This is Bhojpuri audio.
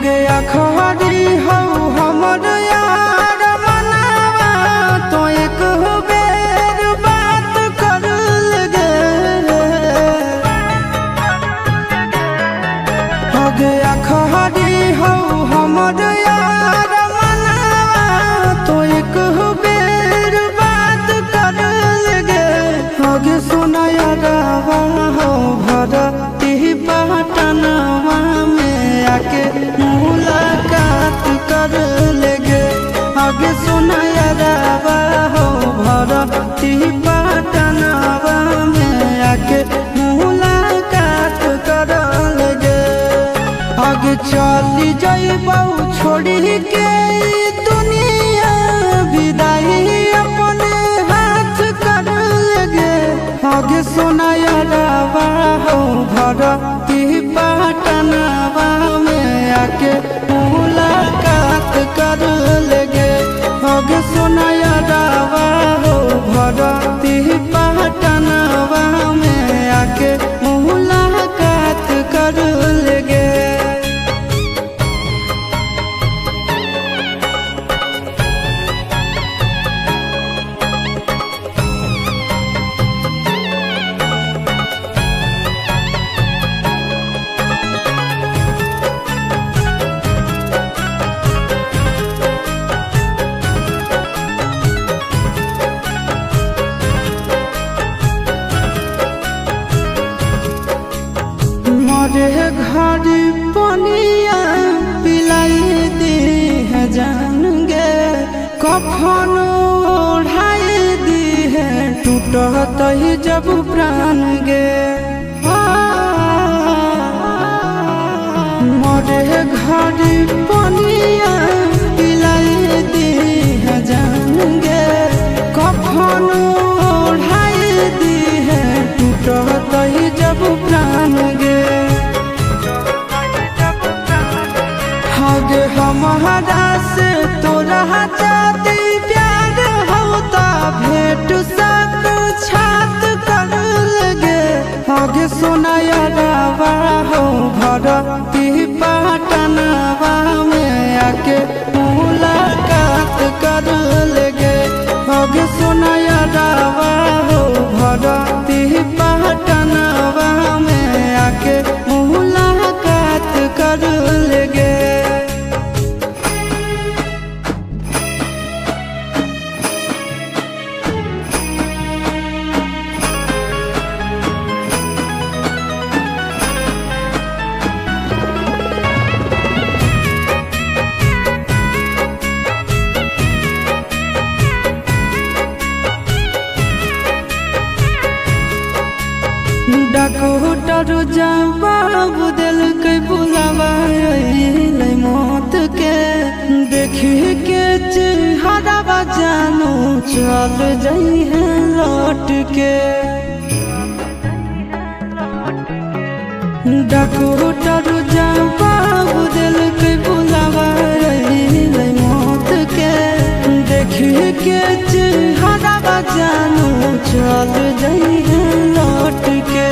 गया खरी हो हमर यार मनावा तो एक बेर बात कर लगे। हो गया खरी हो हमर यार मनावा तो एक बेर बात कर लगे। हो गे सोना यारवा हो भरती पटनवा में आके मुलाकात कर लेगे। आगे सुना यारवा हो भरती पटनवा में आके मुलाकात कर लेगे। आगे चली जाइबौ छोड़ी के दुनिया विदाई अपने हाथ कर लेगे। आगे सुना यारवा हो भरती पटनवा में आके मुलाकात कर लेगे। आगे सुना यारवा हो भरती पटनवा में आके मुलाकात कर लेगे। मरे घर पनिया पिलाई दी है जान गे। कफन ओढ़ाई दी है टूटत ही जब प्राण गे। मरे घर पनिया पिलाई दी है जान गे। कफन ओढ़ाई दी है टूटत ही जब प्राण गे। हमारा से तोरा जाती प्यार होता भेंट साथ छात कर लगे। आगे सोना यारवा हो भरती पटनवा में आके मुलाकात कर लेगे। आगे सोना यारवा हो भरती पटनवा में आके मुलाकात कर लेगे। डॉक्टर जवाब दिल के बुलावा मौत के। देखी के चेहरा जानू चल जाई है लौट के। डॉक्टर जवाब दिल के बुलावा मौत के। देखी के चेहरा जानू चल जाई है लौट के।